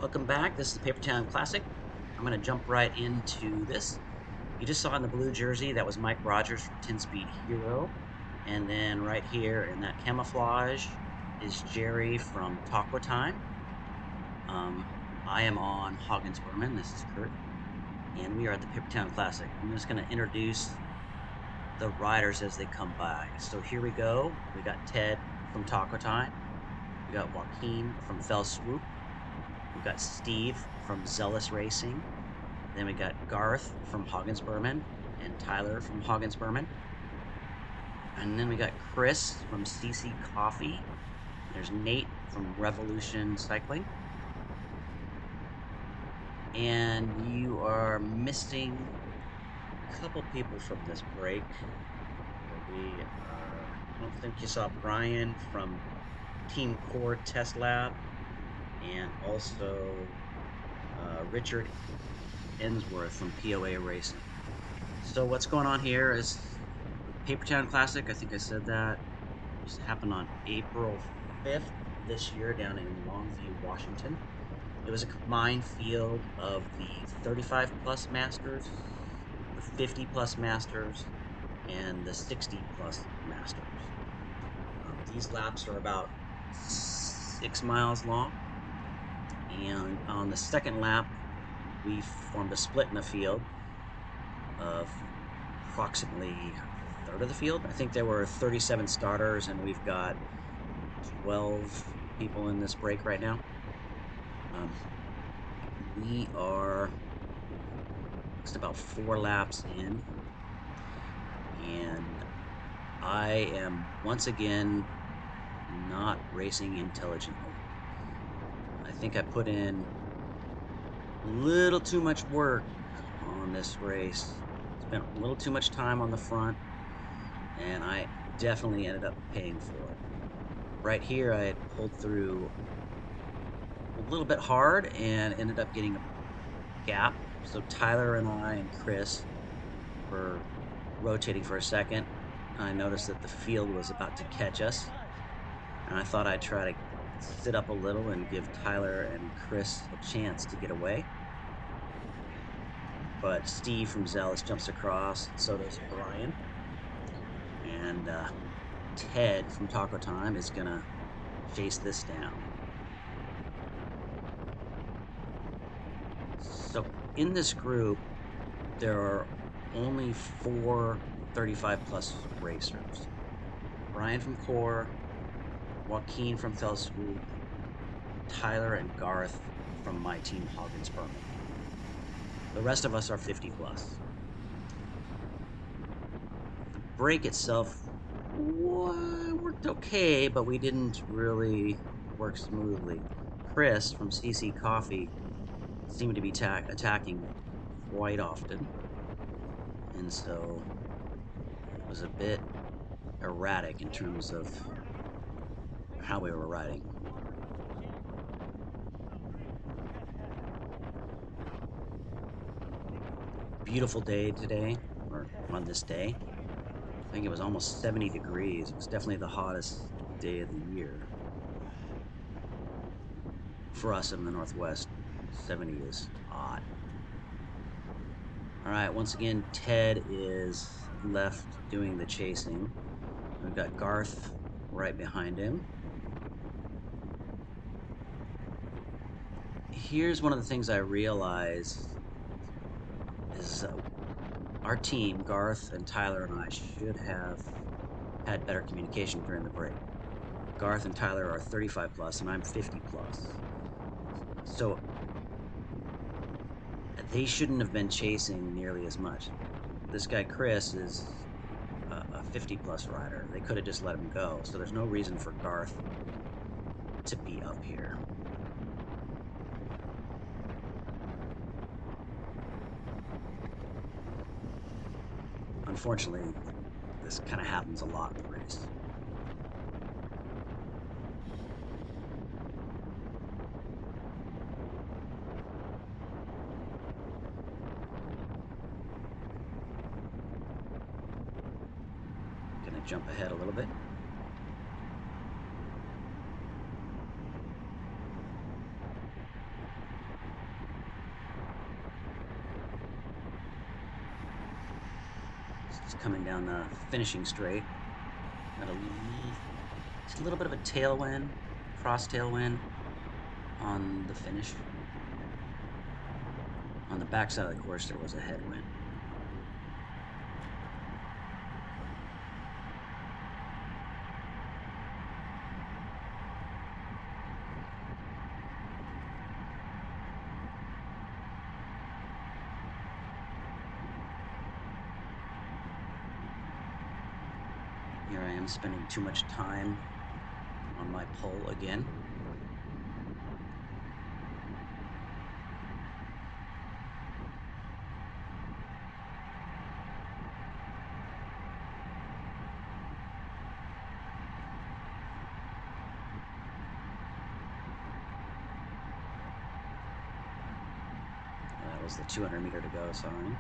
Welcome back. This is the Papertown Classic. I'm going to jump right into this. You just saw in the blue jersey, that was Mike Rogers from 10 Speed Hero. And then right here in that camouflage is Jerry from Taco Time. Um, I am on Hoggins Berman. This is Kurt. And we are at the Papertown Classic. I'm just going to introduce the riders as they come by. So here we go. We got Ted from Taco Time. We got Joaquin from Fell Swoop. We've got Steve from Zealous Racing. Then we got Garth from Hoggins Berman and Tyler from Hoggins Berman. And then we got Chris from CC Coffee. There's Nate from Revolution Cycling. And you are missing a couple people from this break. I don't think you saw Brian from Team Core Test Lab, and also Richard Ensworth from POA Racing. So what's going on here is Papertown Classic. I think I said that. This happened on April 5th this year down in Longview, Washington. It was a combined field of the 35 plus masters, the 50 plus masters, and the 60 plus masters. These laps are about 6 miles long. And on the second lap, we formed a split in the field of approximately a third of the field. I think there were 37 starters, and we've got 12 people in this break right now. We are just about 4 laps in, and I am once again not racing intelligently. I think I put in a little too much work on this race. Spent a little too much time on the front, and I definitely ended up paying for it. Right here, I had pulled through a little bit hard and ended up getting a gap. So Tyler and I and Chris were rotating for a second. I noticed that the field was about to catch us, and I thought I'd try to sit up a little and give Tyler and Chris a chance to get away. But Steve from Zealous jumps across, and so does Brian. And Ted from Taco Time is going to chase this down. So in this group, there are only 4 35 plus racers. Brian from Core, Joaquin from Fell Swoop, Tyler and Garth from my team Hoggins Berman. The rest of us are 50 plus. The break itself worked okay, but we didn't really work smoothly. Chris from CC Coffee seemed to be attacking quite often, and so it was a bit erratic in terms of how we were riding. Beautiful day today, or on this day. I think it was almost 70 degrees. It was definitely the hottest day of the year. For us in the Northwest, 70 is hot. All right, once again, Ted is left doing the chasing. We've got Garth right behind him. Here's one of the things I realized is our team, Garth and Tyler and I, should have had better communication during the break. Garth and Tyler are 35 plus, and I'm 50 plus. So they shouldn't have been chasing nearly as much. This guy, Chris, is a 50 plus rider. They could have just let him go. So there's no reason for Garth to be up here. Unfortunately, this kind of happens a lot in the race. Gonna jump ahead a little bit. Just coming down the finishing straight. Got just a little bit of a tailwind, cross tailwind on the finish. On the backside of the course, there was a headwind. Here I am spending too much time on my pole again. That was the 200-meter to go sign.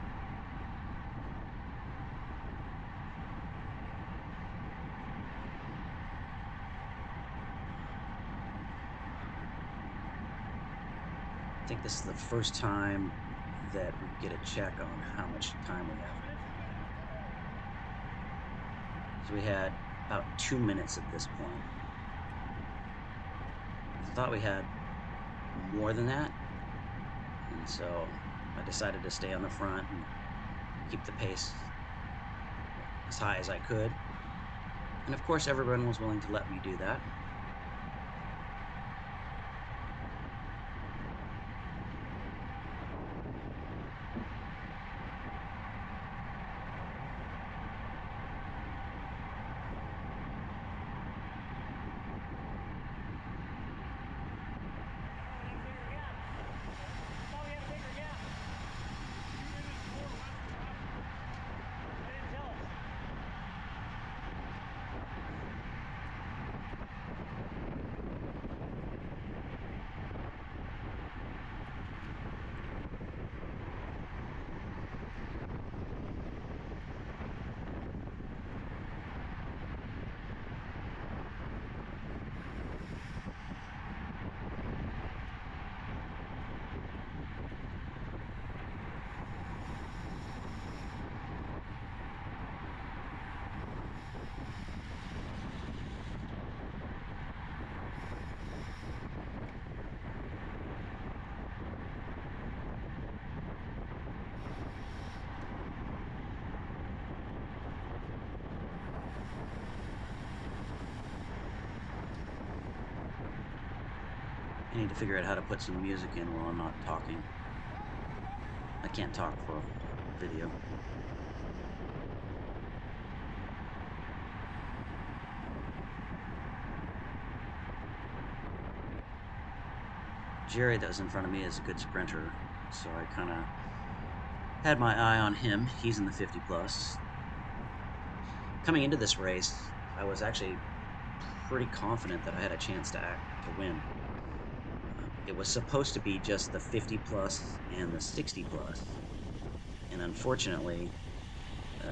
I think this is the first time that we get a check on how much time we have. So we had about 2 minutes at this point. I thought we had more than that, and so I decided to stay on the front and keep the pace as high as I could. And of course, everyone was willing to let me do that. I need to figure out how to put some music in while I'm not talking. I can't talk for a video. Jerry that was in front of me is a good sprinter, so I kind of had my eye on him. He's in the 50 plus. Coming into this race, I was actually pretty confident that I had a chance to win. It was supposed to be just the 50 plus and the 60 plus, and unfortunately,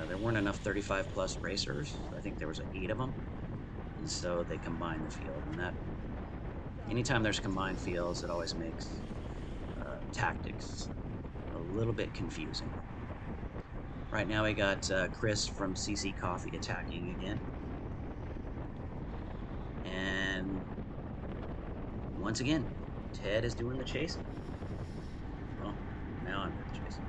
there weren't enough 35 plus racers. I think there was 8 of them, and so they combined the field. And that, anytime there's combined fields, it always makes tactics a little bit confusing. Right now, we got Chris from CC Coffee attacking again, and once again, Ted is doing the chasing. Well, now I'm doing the chasing.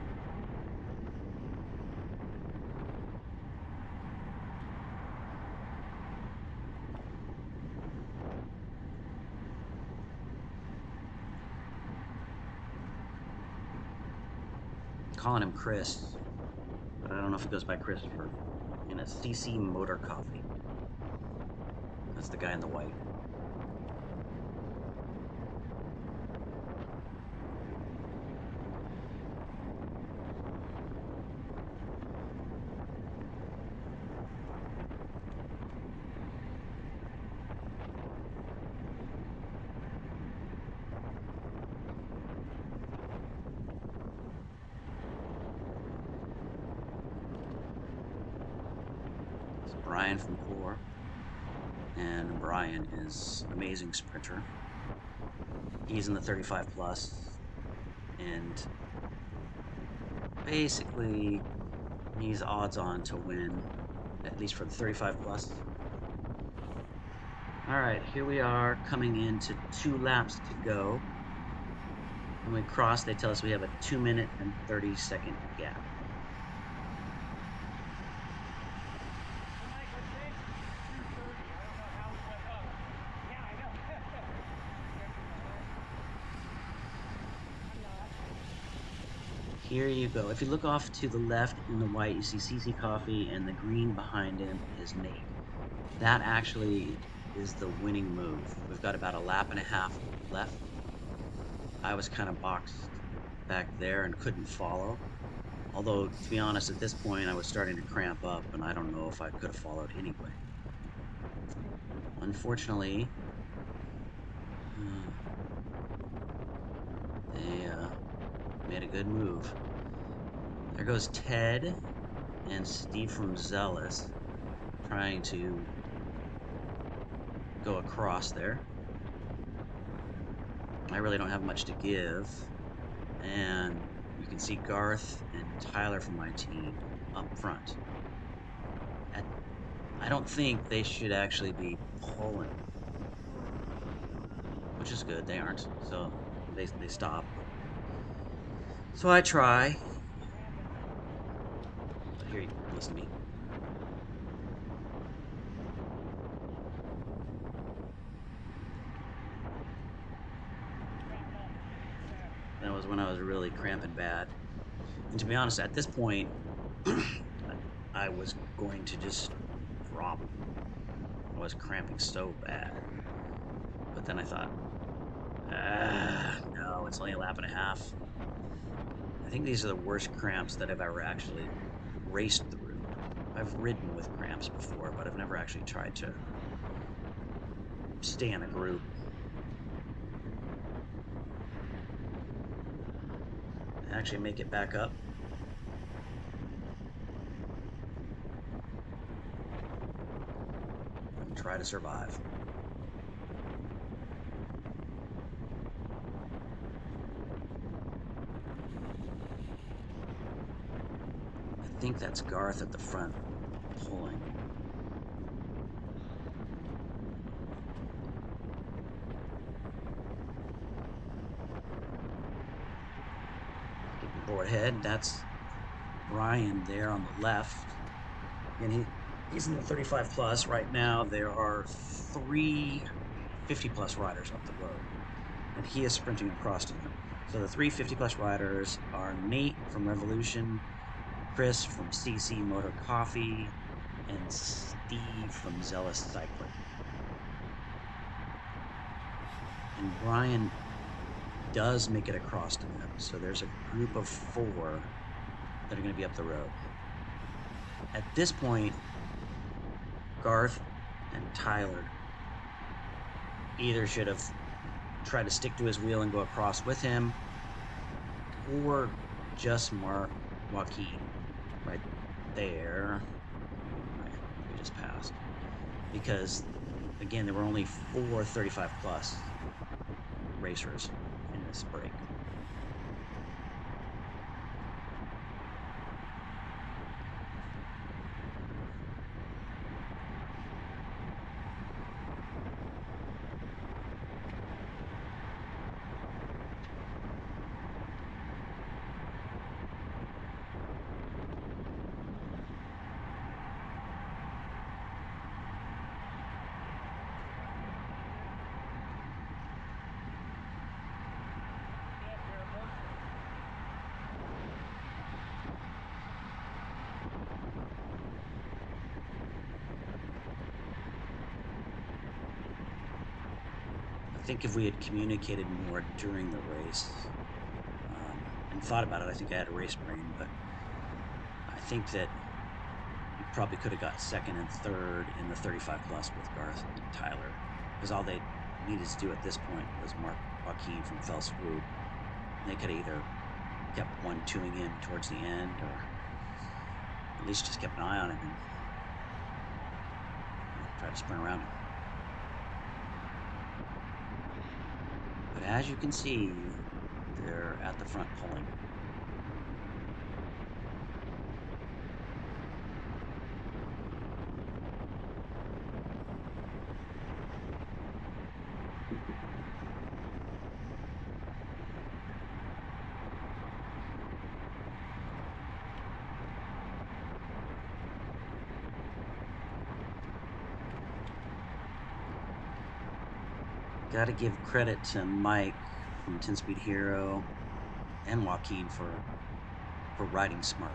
Calling him Chris, but I don't know if he goes by Christopher. And it's CC Motor Coffee. That's the guy in the white. Brian from Core, and Brian is amazing sprinter. He's in the 35 plus, and basically He's odds on to win, at least for the 35 plus. All right, here we are coming into 2 laps to go. When we cross, they tell us we have a 2-minute and 30-second gap. Here you go. If you look off to the left in the white, you see CC Coffee, and the green behind him is Nate. That actually is the winning move. We've got about a lap and a half left. I was kind of boxed back there and couldn't follow. Although, to be honest, at this point, I was starting to cramp up, and I don't know if I could have followed anyway. Unfortunately, they made a good move. There goes Ted and Steve from Zealous trying to go across there. I really don't have much to give. And you can see Garth and Tyler from my team up front. I don't think they should actually be pulling, which is good. They aren't. So they stop. So I try. But here, listen to me. That was when I was really cramping bad. And to be honest, at this point, I was going to just drop. I was cramping so bad. But then I thought, no, it's only a lap and a half. I think these are the worst cramps that I've ever actually raced through. I've ridden with cramps before, but I've never actually tried to stay in a group. Actually make it back up. And try to survive. I think that's Garth at the front pulling. Getting board ahead. That's Brian there on the left. And he's in the 35 plus right now. There are 3 50 plus riders up the road, and he is sprinting across to them. So the 3 50 plus riders are Nate from Revolution, Chris from CC Motor Coffee, and Steve from Zealous Cycling. And Brian does make it across to them. So there's a group of 4 that are going to be up the road. At this point, Garth and Tyler either should have tried to stick to his wheel and go across with him, or just mark Joaquin right there. We just passed. Because, again, there were only 4 35 plus racers in this break. I think if we had communicated more during the race and thought about it, I think I had a race brain, but I think that you probably could have got 2nd and 3rd in the 35 plus with Garth and Tyler, because all they needed to do at this point was mark Joaquin from Fell Swoop. They could have either kept 1-2ing in towards the end, or at least just kept an eye on him and tried to sprint around him. But as you can see, they're at the front pulling. Gotta give credit to Mike from 10 Speed Hero and Joaquin for riding smart.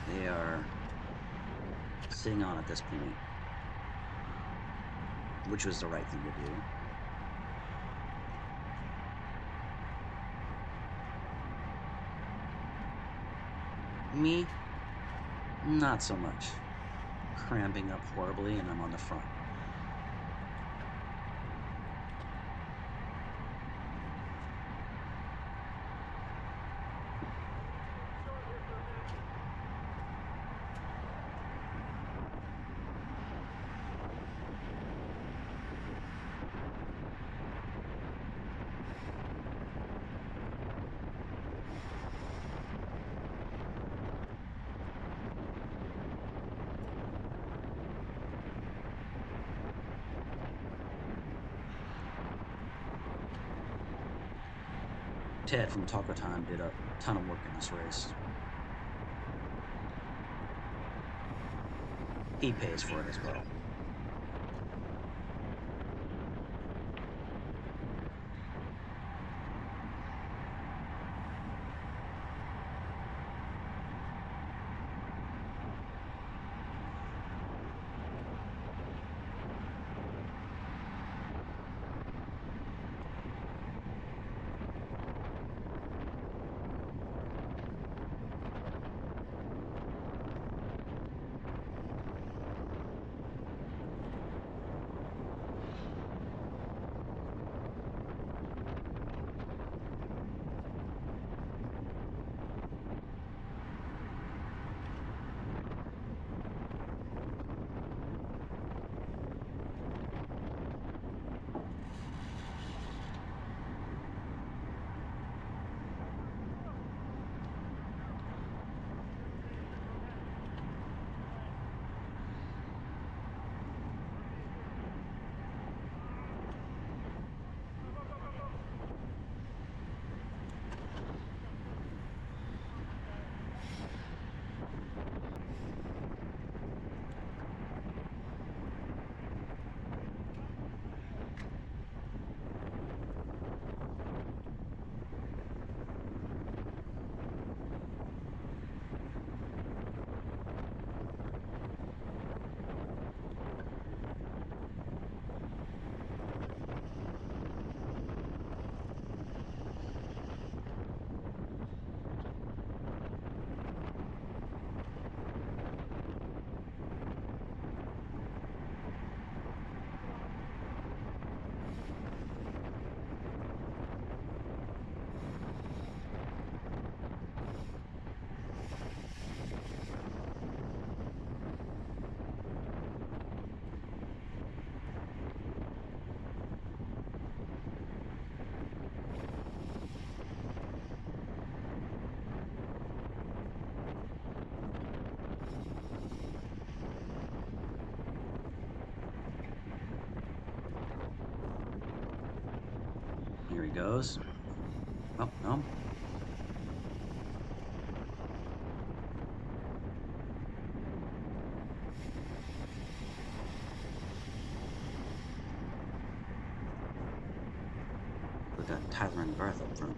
They are sitting on at this point, which was the right thing to do. Me, not so much. Cramping up horribly and I'm on the front. Ted from Taco Time did a ton of work in this race. He pays for it as well. Here he goes. Oh, no. We got Tyler and Garth up front.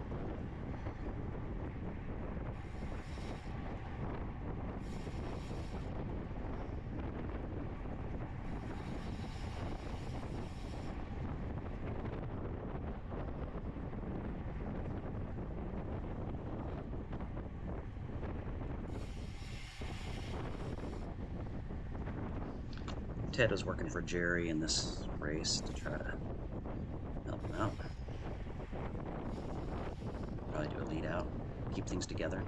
Ted was working for Jerry in this race to try to help him out. Probably do a lead out, keep things together.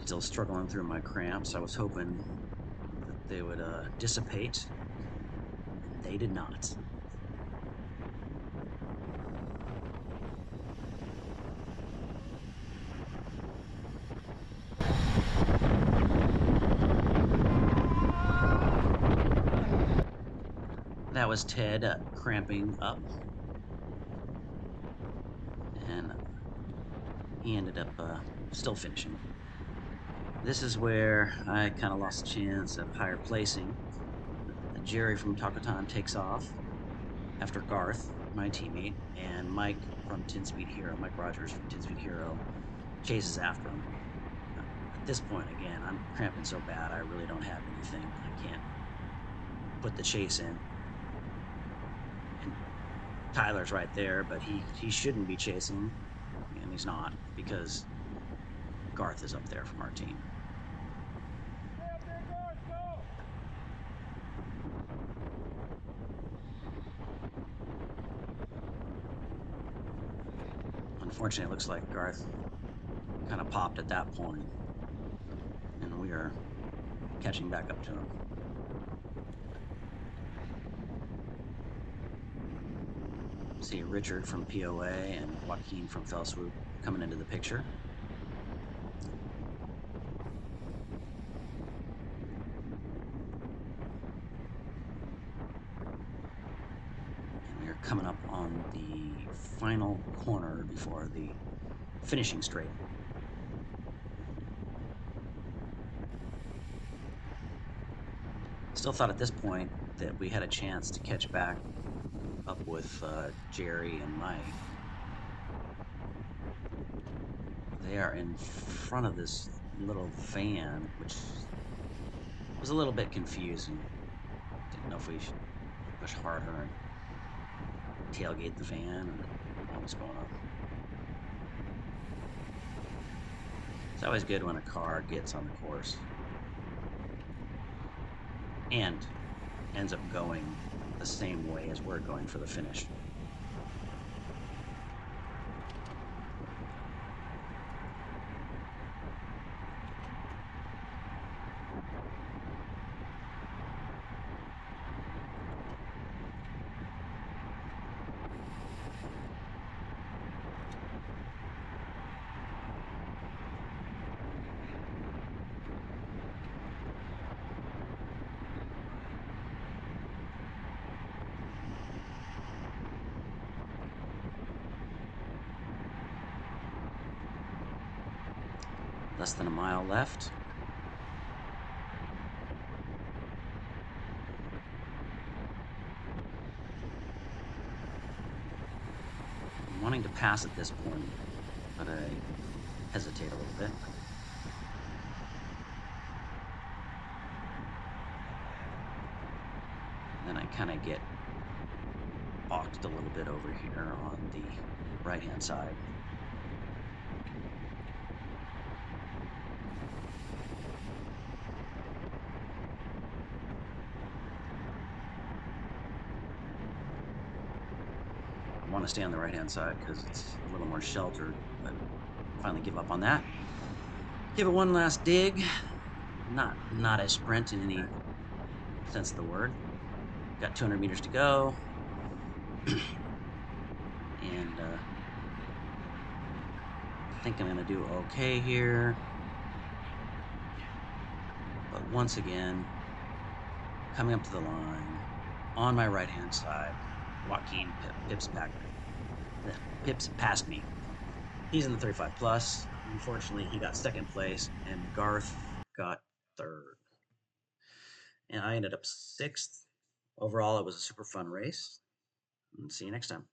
Still struggling through my cramps. I was hoping that they would dissipate, and they did not. That was Ted cramping up, and he ended up still finishing. This is where I kind of lost a chance of higher placing. Jerry from Taco Time takes off after Garth, my teammate, and Mike from 10 Speed Hero, Mike Rogers from 10 Speed Hero, chases after him. At this point, again, I'm cramping so bad, I really don't have anything. I can't put the chase in. And Tyler's right there, but he shouldn't be chasing, and he's not because Garth is up there from our team. Unfortunately, it looks like Garth kind of popped at that point, and we are catching back up to him. See Richard from POA and Joaquin from Fell Swoop coming into the picture. And we are coming up on the final corner before the finishing straight. Still thought at this point that we had a chance to catch back up with Jerry and Mike. They are in front of this little van, which was a little bit confusing. Didn't know if we should push harder and tailgate the van or what was going on. It's always good when a car gets on the course and ends up going the same way as we're going for the finish. Less than a mile left. I'm wanting to pass at this point, but I hesitate a little bit. Then I kind of get balked a little bit over here on the right-hand side. I want to stay on the right-hand side because it's a little more sheltered, but finally give up on that. Give it one last dig. Not a sprint in any sense of the word. Got 200 meters to go. And I think I'm going to do okay here. But once again, coming up to the line, on my right-hand side, Joaquin Pips past me. He's in the 35 plus. Unfortunately, he got second place, and Garth got third. And I ended up sixth. Overall, it was a super fun race. And see you next time.